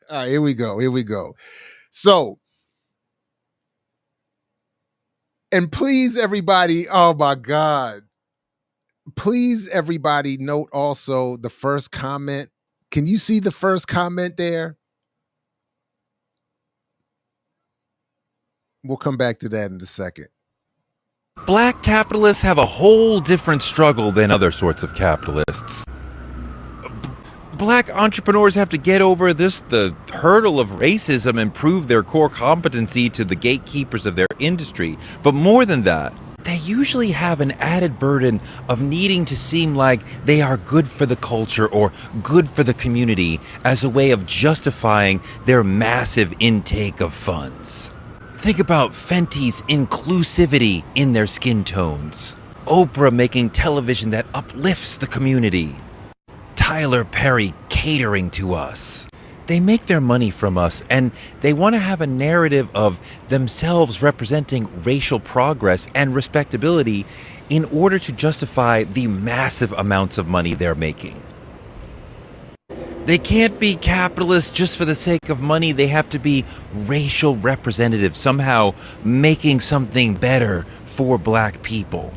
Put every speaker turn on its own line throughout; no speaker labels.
All right, here we go. Here we go. So, and please, everybody, oh my God. Please, everybody, note also the first comment. Can you see the first comment there? We'll come back to that in a second.
Black capitalists have a whole different struggle than other sorts of capitalists. Black entrepreneurs have to get over the hurdle of racism and prove their core competency to the gatekeepers of their industry. But more than that, they usually have an added burden of needing to seem like they are good for the culture or good for the community as a way of justifying their massive intake of funds. Think about Fenty's inclusivity in their skin tones, Oprah making television that uplifts the community, Tyler Perry catering to us. They make their money from us, and they want to have a narrative of themselves representing racial progress and respectability in order to justify the massive amounts of money they're making. They can't be capitalists just for the sake of money. They have to be racial representatives, somehow making something better for black people.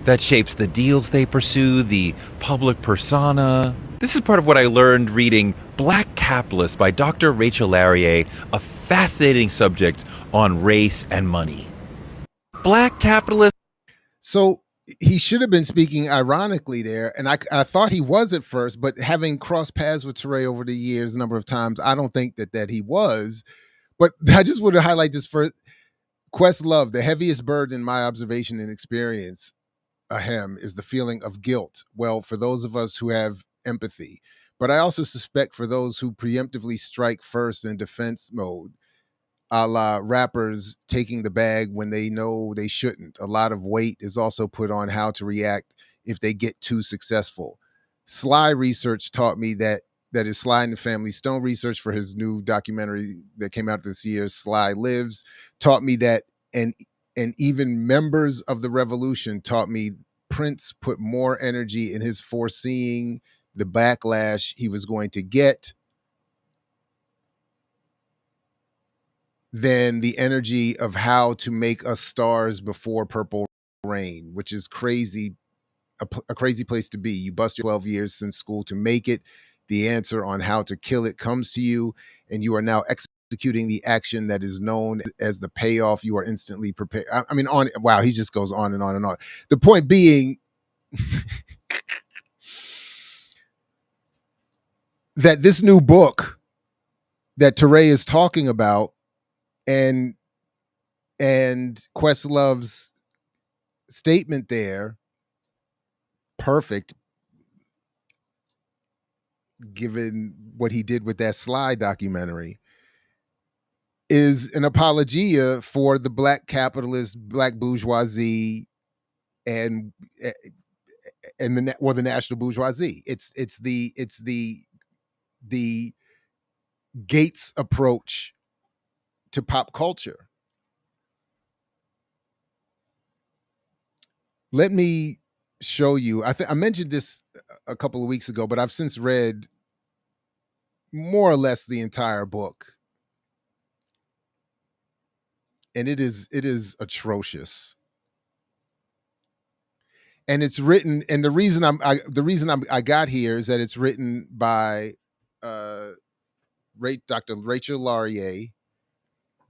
That shapes the deals they pursue, the public persona. This is part of what I learned reading Black Capitalist by Dr. Rachel Laryea, a fascinating subject on race and money. Black capitalists.
So he should have been speaking ironically there, and I thought he was at first, but having crossed paths with Toure over the years a number of times, I don't think that he was. But I just want to highlight this first. Questlove, the heaviest burden in my observation and experience, ahem, is the feeling of guilt. Well, for those of us who have empathy, but I also suspect for those who preemptively strike first in defense mode, a la rappers taking the bag when they know they shouldn't. A lot of weight is also put on how to react if they get too successful. Sly research taught me that is Sly and the Family Stone research for his new documentary that came out this year, Sly Lives, taught me that, and even members of the revolution taught me Prince put more energy in his foreseeing the backlash he was going to get than the energy of how to make us stars before Purple Rain, which is crazy, a crazy place to be. You bust your 12 years since school to make it. The answer on how to kill it comes to you, and you are now executing the action that is known as the payoff. You are instantly prepared. I mean, on wow, he just goes on and on and on. The point being that this new book that Toure is talking about, and Questlove's statement there, perfect, given what he did with that Sly documentary, is an apologia for the black capitalist, black bourgeoisie, and the national bourgeoisie. It's the Gates approach to pop culture. Let me show you. I mentioned this a couple of weeks ago, but I've since read more or less the entire book, and it is atrocious. And it's written, and the reason I got here is that it's written by uh, Dr. Rachel Laryea,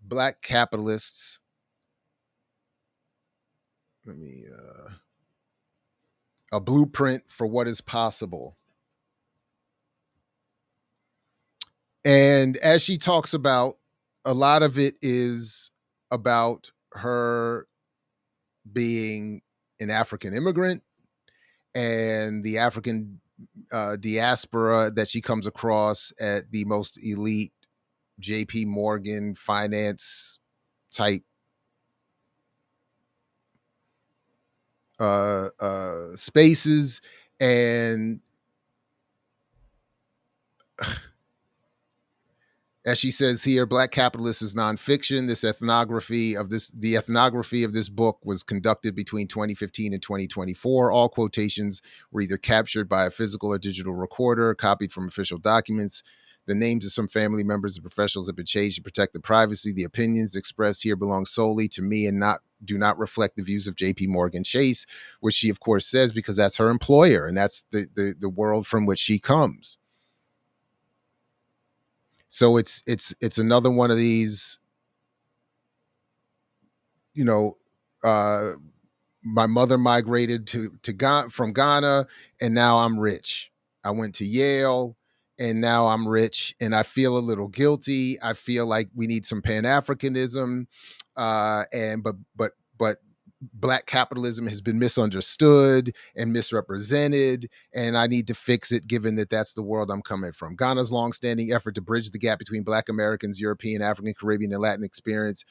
Black Capitalists. Let me a blueprint for what is possible. And as she talks about, a lot of it is about her being an African immigrant and the African diaspora that she comes across at the most elite JP Morgan finance type spaces. And as she says here, Black Capitalist is nonfiction. The ethnography of this book was conducted between 2015 and 2024. All quotations were either captured by a physical or digital recorder, copied from official documents. The names of some family members and professionals have been changed to protect the privacy. The opinions expressed here belong solely to me and do not reflect the views of JP Morgan Chase, which she of course says because that's her employer and that's the world from which she comes. So it's another one of these, you know, uh my mother migrated to Ghana, from Ghana, and now I'm rich. I went to Yale, and now I'm rich, and I feel a little guilty. I feel like we need some pan-africanism, and but Black capitalism has been misunderstood and misrepresented, and I need to fix it. Given that that's the world I'm coming from, Ghana's longstanding effort to bridge the gap between Black Americans, European, African, Caribbean, and Latin experience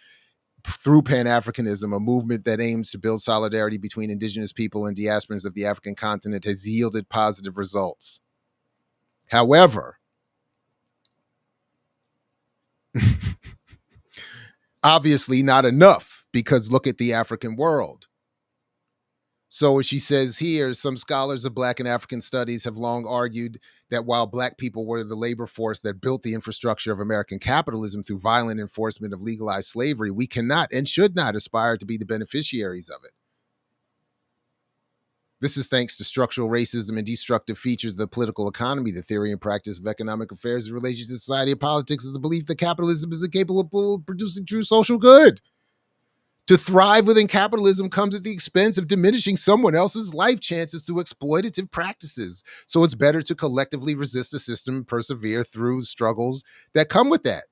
through Pan-Africanism, a movement that aims to build solidarity between indigenous people and diasporans of the African continent, has yielded positive results. However, obviously not enough, because look at the African world. So as she says here, some scholars of Black and African studies have long argued that while Black people were the labor force that built the infrastructure of American capitalism through violent enforcement of legalized slavery, we cannot and should not aspire to be the beneficiaries of it. This is thanks to structural racism and destructive features of the political economy, the theory and practice of economic affairs in relation to society and politics, and the belief that capitalism is incapable of producing true social good. To thrive within capitalism comes at the expense of diminishing someone else's life chances through exploitative practices. So it's better to collectively resist the system and persevere through struggles that come with that.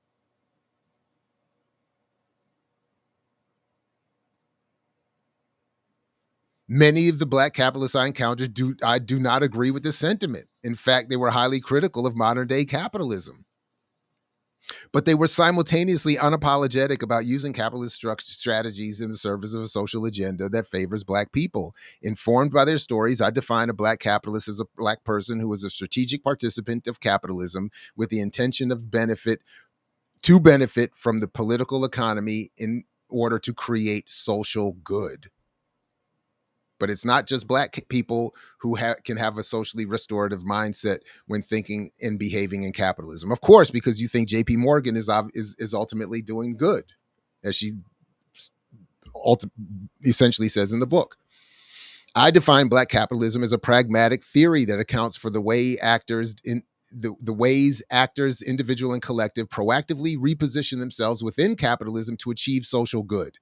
Many of the Black capitalists I encountered do not agree with this sentiment. In fact, they were highly critical of modern day capitalism. But they were simultaneously unapologetic about using capitalist strategies in the service of a social agenda that favors Black people. Informed by their stories, I define a Black capitalist as a Black person who is a strategic participant of capitalism with the intention of benefit from the political economy in order to create social good. But it's not just Black people who can have a socially restorative mindset when thinking and behaving in capitalism. Of course, because you think JP Morgan is ultimately doing good, as she essentially says in the book. I define Black capitalism as a pragmatic theory that accounts for the way the ways actors, individual and collective, proactively reposition themselves within capitalism to achieve social good.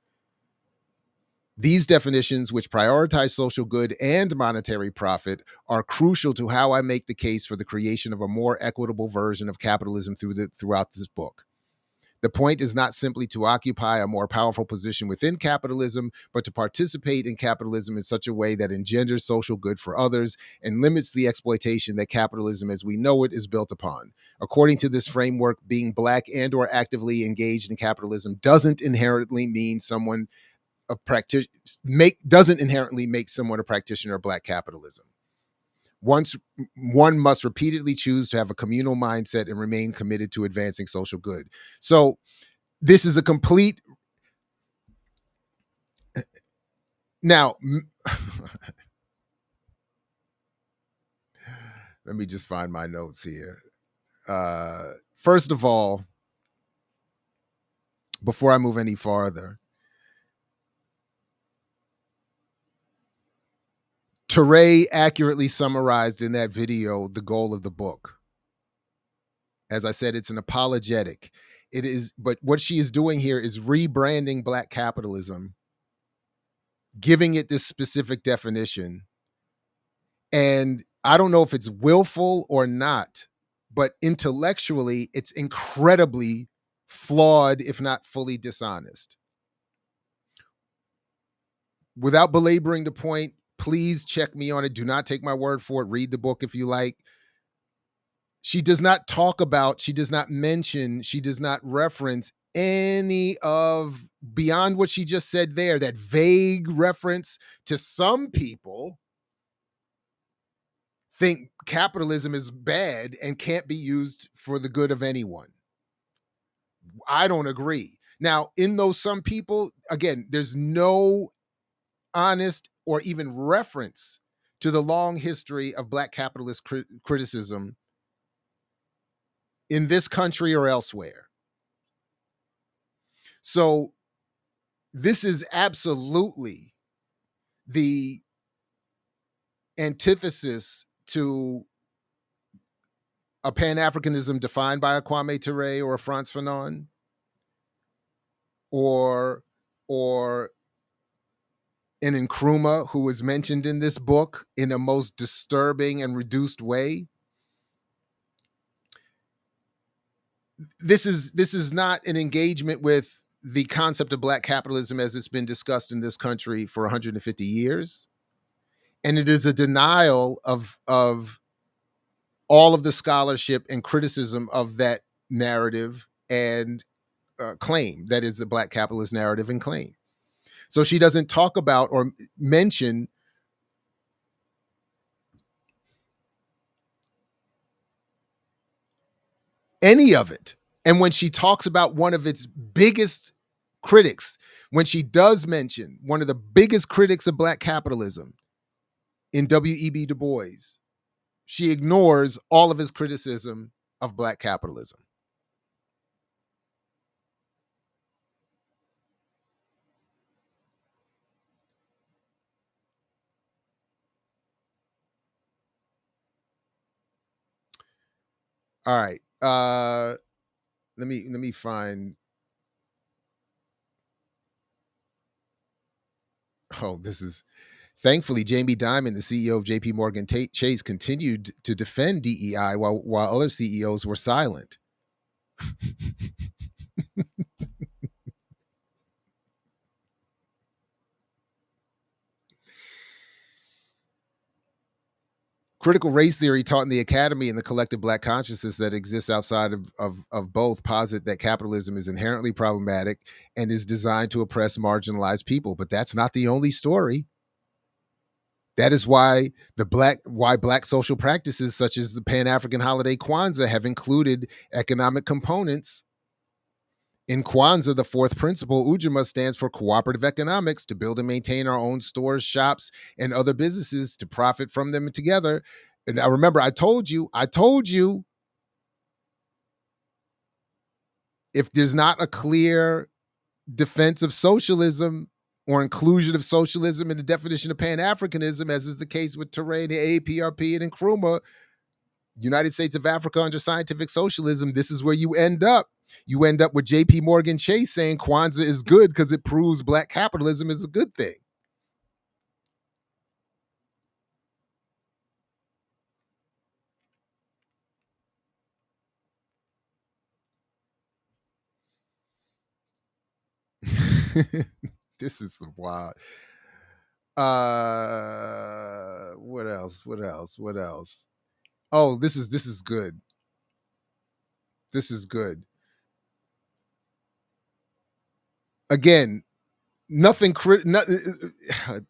These definitions, which prioritize social good and monetary profit, are crucial to how I make the case for the creation of a more equitable version of capitalism throughout this book. The point is not simply to occupy a more powerful position within capitalism, but to participate in capitalism in such a way that engenders social good for others and limits the exploitation that capitalism as we know it is built upon. According to this framework, being Black and or actively engaged in capitalism doesn't inherently mean someone doesn't inherently make someone a practitioner of Black capitalism. One must repeatedly choose to have a communal mindset and remain committed to advancing social good. So this is a complete. Now, let me just find my notes here. First of all, before I move any farther, Toure accurately summarized in that video the goal of the book. As I said, it's an apologetic. It is, but what she is doing here is rebranding Black capitalism, giving it this specific definition. And I don't know if it's willful or not, but intellectually, it's incredibly flawed, if not fully dishonest. Without belaboring the point, please check me on it. Do not take my word for it. Read the book if you like. She does not talk about, she does not mention, she does not reference any of beyond what she just said there, that vague reference to some people think capitalism is bad and can't be used for the good of anyone. I don't agree. Now, in those some people, again, there's no honest or even reference to the long history of Black capitalist criticism in this country or elsewhere. So this is absolutely the antithesis to a pan-Africanism defined by a Kwame Toure or a Frantz Fanon, or or an Nkrumah who is mentioned in this book in a most disturbing and reduced way. This is not an engagement with the concept of black capitalism as it's been discussed in this country for 150 years. And it is a denial of all of the scholarship and criticism of that narrative and claim, that is the black capitalist narrative and claim. So she doesn't talk about or mention any of it. And when she talks about one of its biggest critics, when she does mention one of the biggest critics of black capitalism in W.E.B. Du Bois, she ignores all of his criticism of black capitalism. All right. Let me find. Oh, this is thankfully Jamie Dimon, the CEO of J.P. Morgan Chase, continued to defend DEI while other CEOs were silent. Critical race theory taught in the academy and the collective black consciousness that exists outside of both posit that capitalism is inherently problematic and is designed to oppress marginalized people. But that's not the only story. That is why black social practices such as the Pan-African holiday Kwanzaa have included economic components. In Kwanzaa, the fourth principle, Ujamaa, stands for cooperative economics, to build and maintain our own stores, shops, and other businesses to profit from them together. And I remember I told you, if there's not a clear defense of socialism or inclusion of socialism in the definition of Pan-Africanism, as is the case with Toure and the AAPRP and Nkrumah, United States of Africa under scientific socialism, this is where you end up. You end up with J.P. Morgan Chase saying Kwanzaa is good because it proves black capitalism is a good thing. This is wild. What else? What else? What else? Oh, this is good. This is good. Again, nothing. The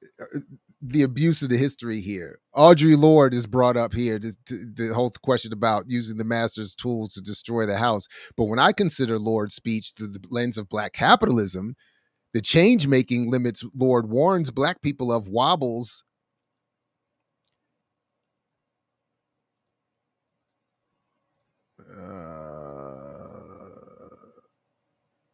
abuse of the history here. Audre Lorde is brought up here. The whole question about using the master's tools to destroy the house. But when I consider Lorde's speech through the lens of black capitalism, the change-making limits Lorde warns black people of wobbles.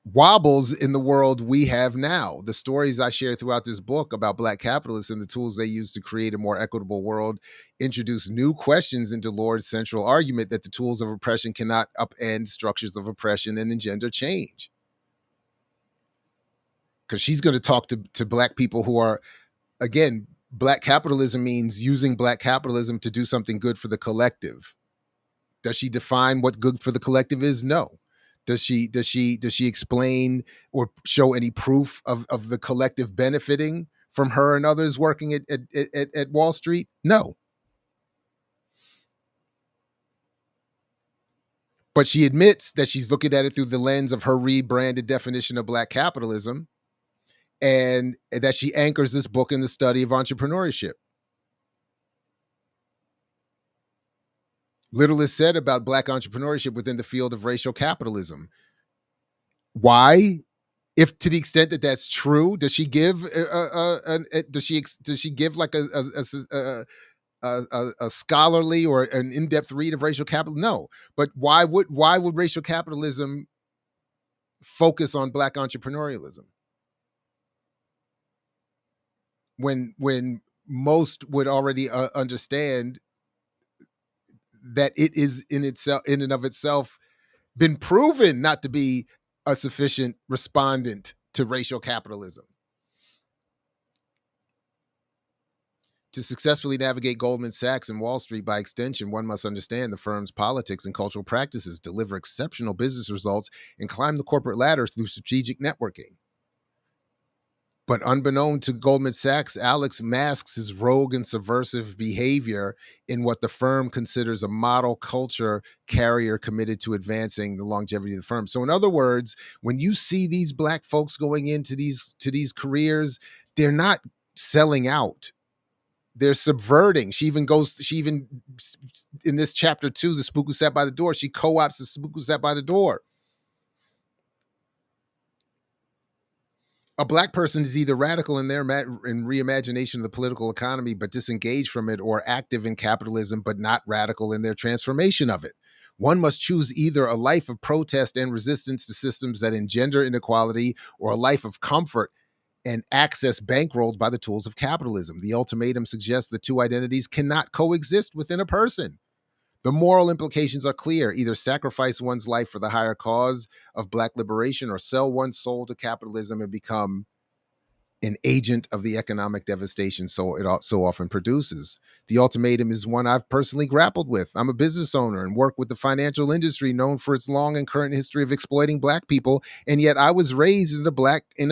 Wobbles in the world we have now. The stories I share throughout this book about black capitalists and the tools they use to create a more equitable world introduce new questions into Lorde's central argument that the tools of oppression cannot upend structures of oppression and engender change. Because she's going to talk to black people who are, again, black capitalism means using black capitalism to do something good for the collective. Does she define what good for the collective is? No. Does she explain or show any proof of the collective benefiting from her and others working at Wall Street? No. But she admits that she's looking at it through the lens of her rebranded definition of black capitalism, and that she anchors this book in the study of entrepreneurship. Little is said about black entrepreneurship within the field of racial capitalism. Why? If to the extent that that's true, does she give does she give like a a scholarly or an in-depth read of racial capital? No. But why would racial capitalism focus on black entrepreneurialism when most would already understand that it is in and of itself been proven not to be a sufficient respondent to racial capitalism. To successfully navigate Goldman Sachs and Wall Street by extension, one must understand the firm's politics and cultural practices, deliver exceptional business results, and climb the corporate ladder through strategic networking. But unbeknown to Goldman Sachs, Alex masks his rogue and subversive behavior in what the firm considers a model culture carrier committed to advancing the longevity of the firm. So in other words, when you see these black folks going into these careers, they're not selling out. They're subverting. She even in this chapter 2, the spook who sat by the door, she co-opts the spook who sat by the door. A black person is either radical in their in reimagination of the political economy, but disengaged from it, or active in capitalism, but not radical in their transformation of it. One must choose either a life of protest and resistance to systems that engender inequality, or a life of comfort and access bankrolled by the tools of capitalism. The ultimatum suggests the two identities cannot coexist within a person. The moral implications are clear: either sacrifice one's life for the higher cause of black liberation, or sell one's soul to capitalism and become an agent of the economic devastation so it so often produces. The ultimatum is one I've personally grappled with. I'm a business owner and work with the financial industry known for its long and current history of exploiting black people, and yet I was raised in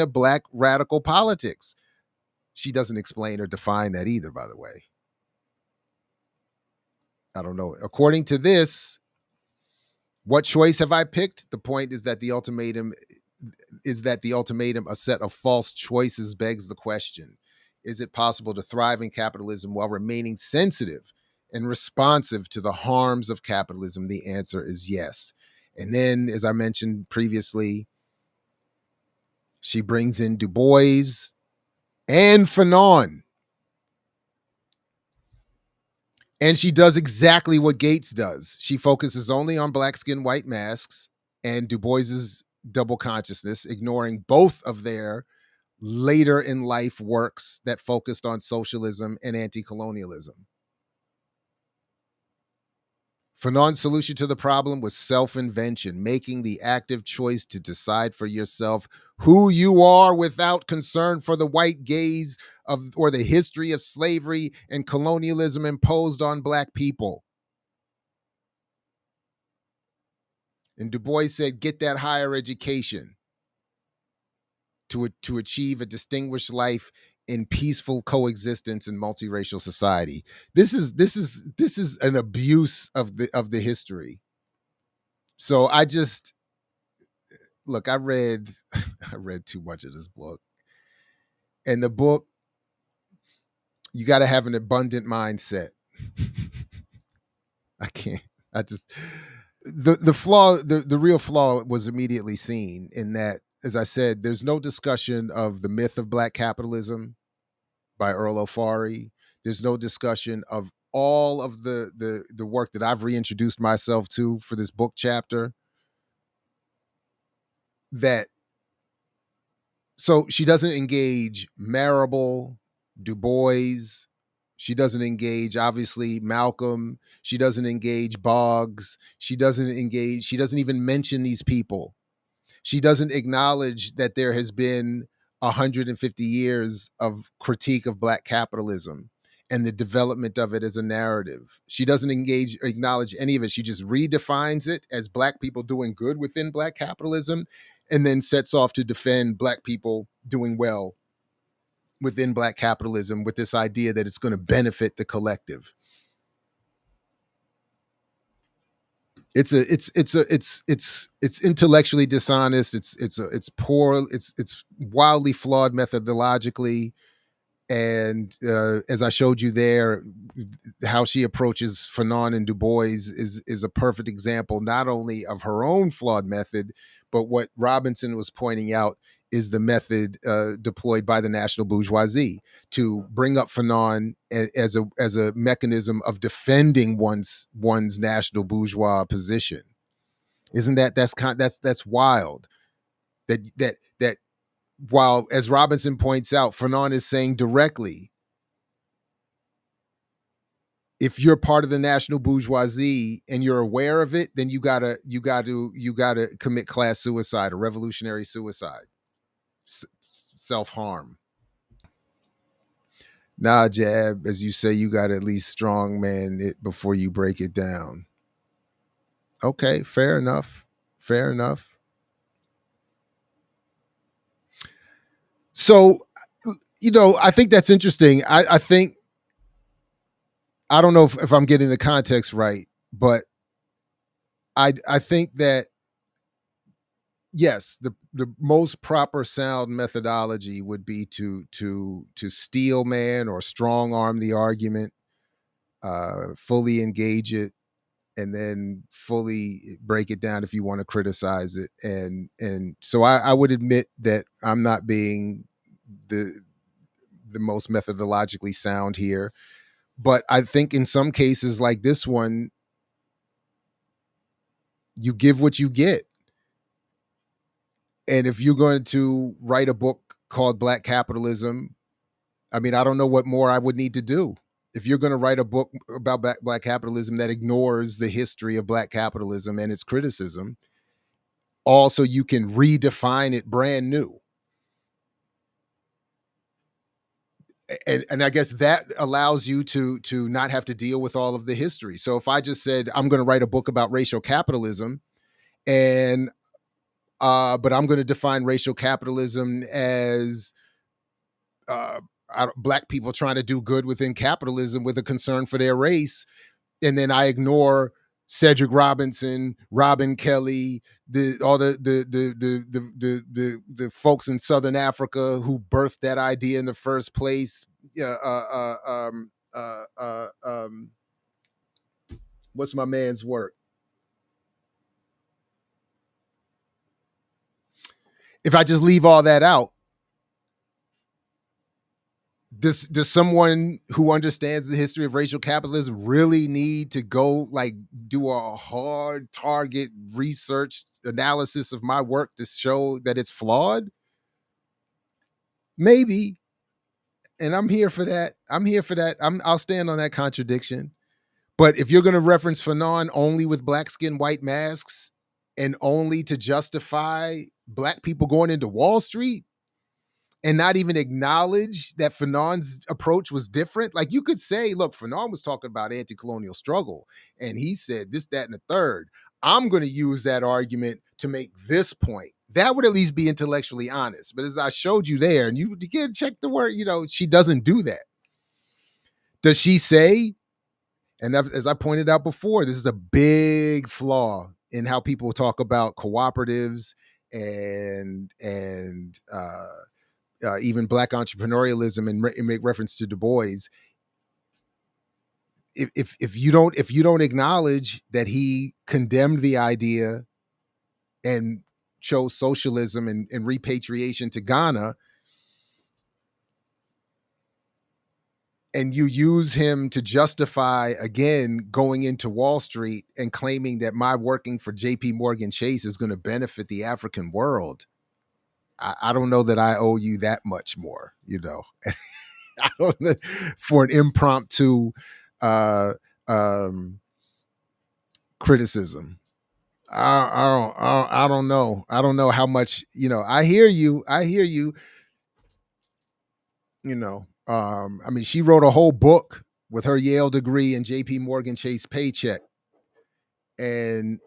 a black radical politics. She doesn't explain or define that either, by the way. I don't know. According to this, what choice have I picked? The point is that the ultimatum, a set of false choices, begs the question: is it possible to thrive in capitalism while remaining sensitive and responsive to the harms of capitalism? The answer is yes. And then, as I mentioned previously, she brings in Du Bois and Fanon. And she does exactly what Gates does. She focuses only on black skin, white masks, and Du Bois's double consciousness, ignoring both of their later in life works that focused on socialism and anti-colonialism. Fanon's solution to the problem was self-invention, making the active choice to decide for yourself who you are without concern for the white gaze of or the history of slavery and colonialism imposed on black people. And Du Bois said, get that higher education to achieve a distinguished life in peaceful coexistence in multiracial society. This is an abuse of the history. So I just look, I read I read too much of this book. And the book, you got to have an abundant mindset. I can't. I just the real flaw was immediately seen in that, as I said, there's no discussion of the myth of black capitalism by Earl O'Farry. There's no discussion of all of the work that I've reintroduced myself to for this book chapter. That So she doesn't engage Marable, Du Bois. She doesn't engage, obviously, Malcolm. She doesn't engage Boggs. She doesn't even mention these people. She doesn't acknowledge that there has been 150 years of critique of black capitalism and the development of it as a narrative. She doesn't acknowledge any of it. She just redefines it as black people doing good within black capitalism, and then sets off to defend black people doing well within black capitalism with this idea that it's going to benefit the collective. It's intellectually dishonest. It's poor. It's wildly flawed methodologically, and as I showed you there, how she approaches Fanon and Du Bois is a perfect example, not only of her own flawed method, but what Robinson was pointing out is the method deployed by the national bourgeoisie to bring up Fanon as a mechanism of defending one's national bourgeois position. Isn't that's wild? That while, as Robinson points out, Fanon is saying directly, if you're part of the national bourgeoisie and you're aware of it, then you gotta commit class suicide or revolutionary suicide, self harm. Nah, Jab, as you say, you gotta at least strong man it before you break it down. Okay, fair enough. Fair enough. So, I think that's interesting. I think I don't know if I'm getting the context right, but I think that yes, the most proper sound methodology would be to steel man or strong arm the argument, fully engage it, and then fully break it down if you want to criticize it. And so I would admit that I'm not being the the most methodologically sound here, but I think in some cases like this one, you give what you get. And if you're going to write a book called Black Capitalism, I mean, I don't know what more I would need to do. If you're going to write a book about black capitalism that ignores the history of black capitalism and its criticism, also you can redefine it brand new. And I guess that allows you to not have to deal with all of the history. So if I just said I'm going to write a book about racial capitalism, and but I'm going to define racial capitalism as uh, black people trying to do good within capitalism with a concern for their race, and then I ignore Cedric Robinson, Robin Kelly, all the folks in Southern Africa who birthed that idea in the first place. What's my man's work? If I just leave all that out, does someone who understands the history of racial capitalism really need to go like do a hard target research analysis of my work to show that it's flawed? Maybe. And I'm here for that. I'm here for that. I'll stand on that contradiction. But if you're going to reference Fanon only with black skin, white masks, and only to justify black people going into Wall Street, and not even acknowledge that Fanon's approach was different. Like you could say, look, Fanon was talking about anti-colonial struggle, and he said this, that, and the third. I'm going to use that argument to make this point. That would at least be intellectually honest. But as I showed you there, and you again check the word, she doesn't do that. Does she say? And as I pointed out before, this is a big flaw in how people talk about cooperatives and even black entrepreneurialism and make reference to Du Bois. If you don't acknowledge that he condemned the idea and chose socialism and repatriation to Ghana, and you use him to justify again going into Wall Street and claiming that my working for J.P. Morgan Chase is going to benefit the African world, I don't know that I owe you that much more. I don't know, for an impromptu uh, um, criticism. I don't know. I don't know how much. I hear you. I hear you. I mean, she wrote a whole book with her Yale degree and J.P. Morgan Chase paycheck, and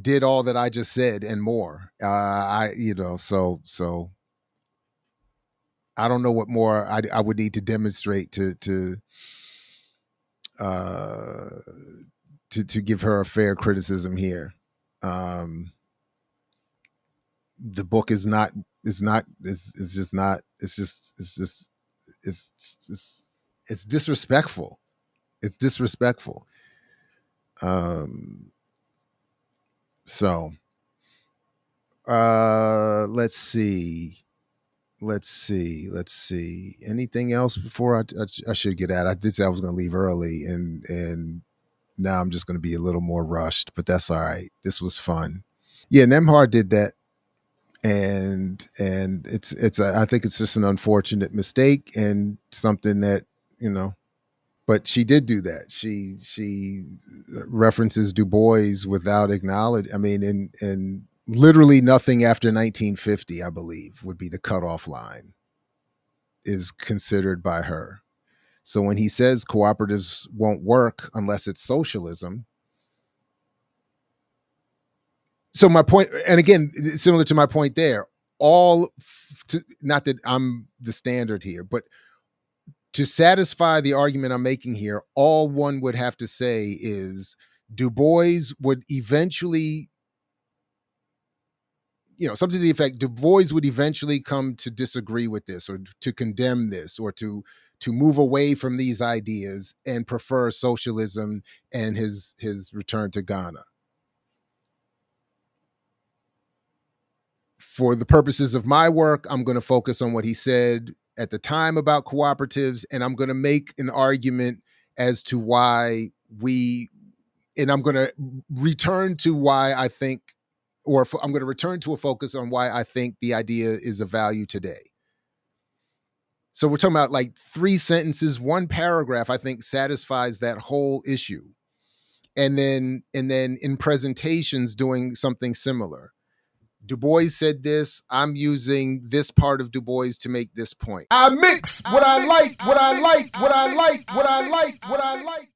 did all that I just said and more. So I don't know what more I would need to demonstrate uh, to give her a fair criticism here. The book is just not it's disrespectful. It's disrespectful. Um, so Let's see. Let's see. Anything else before I should get out? I did say I was going to leave early, and now I'm just going to be a little more rushed, but that's all right. This was fun. Yeah, Nemhard did that, and I think it's just an unfortunate mistake and something that you know. But she did do that. She references Du Bois without acknowledge. I mean, and literally nothing after 1950, I believe, would be the cutoff line is considered by her. So when he says cooperatives won't work unless it's socialism, so my point, and again, similar to my point there, not that I'm the standard here, but to satisfy the argument I'm making here, all one would have to say is Du Bois would eventually, something to the effect, Du Bois would eventually come to disagree with this or to condemn this or to move away from these ideas and prefer socialism and his return to Ghana. For the purposes of my work, I'm going to focus on what he said at the time about cooperatives, and I'm going to make an argument as to why I'm going to return to why I think, I'm going to return to a focus on why I think the idea is of value today. So we're talking about like 3 sentences, 1 paragraph, I think satisfies that whole issue. And then in presentations doing something similar. Du Bois said this. I'm using this part of Du Bois to make this point.
I mix what I like, what I like, what I like, what I like, what I like.